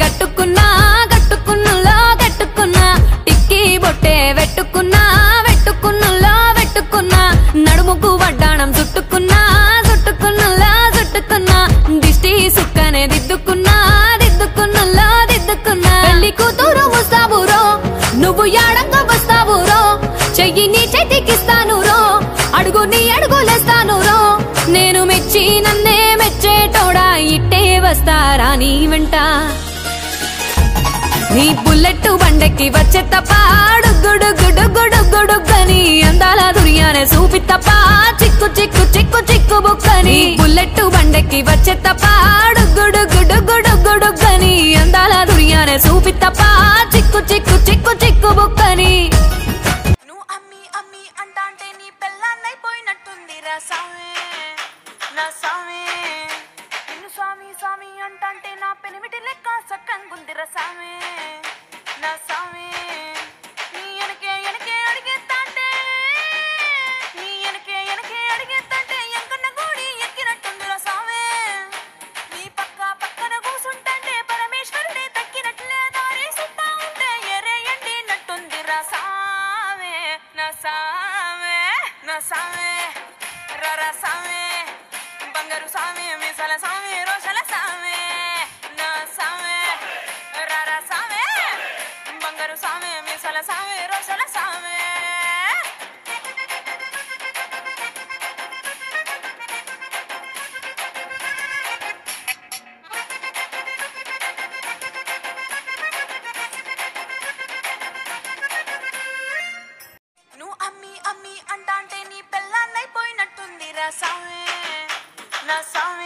కట్టుకున్నా కట్టుకున్నులో కట్టుకున్నా టిక్కీ బొట్టే వెట్టుకున్నా వెట్టుకున్నులో వెట్టుకున్నా నడుముకు వడ్డాణం చుట్టుకున్నా చుట్టుకున్నులో చుట్టుకున్నా దిష్టి సుక్కనే దిద్దుకున్నా దిద్దుకున్నులో దిద్దుకున్నా పెళ్లి కూతురు ముస్తాబురో నువ్వు యాడంగా వస్తావురో చెయ్యి నీ చేతికిస్తాను రో అడుగు నీ అడుగులేస్తాను రో నేను మెచ్చి నన్నే మెచ్చేటోడా ఇట్టే వస్తారా నీ వెంట నీ బుల్లెట్ బండెక్కి వచ్చే తప్ప గుడుగుడుగుడుగుడుగుడుగని అందాల దుర్యానే చూపి తప్ప చిక్కు చిక్కు చిక్కు చిక్కు బుక్కని బుల్లెట్ బండెక్కి వచ్చే తప్ప గుడుగుడుగుడుగుడుగని అందాల దుర్యానే చూపి తప్ప చిక్కు చిక్కు చిక్కు చిక్కు బుక్కని నువ్వు అమ్మి అమ్మి అంటాంటే నీ పెళ్ళాన్నైపోయినట్టుంది రా సామే నా సామే నిన్ను స్వామి స్వామి అంటాంటే నా పెనిమిటి లెక్క సక్కంగుంది రా సామే నా సామే నీ ఎనకే ఎనకే అడిగేస్తాంటే నీ ఎనకే ఎనకే అడిగేస్తాంటే ఎంకన్న గూడి ఎక్కినట్టుంది రా సామే నీ పక్క పక్కన కూసుంటాంటే పరమేశ్వరుడే తక్కినట్లే దారి సుత్తా ఉంటే ఎరే ఎండినట్టుంది రా సామే నా సామే నా సామే రర సామే బంగారు సామే మీసాల సామే రోషల సామే నా సామే రర సామే బంగారు సామే మీసాల సామే రోషల సామే నువ్వు అమ్మి అమ్మి అంటాంటే నీ పెళ్ళాన్నైపోయినట్టుంది రా సామే నా సామే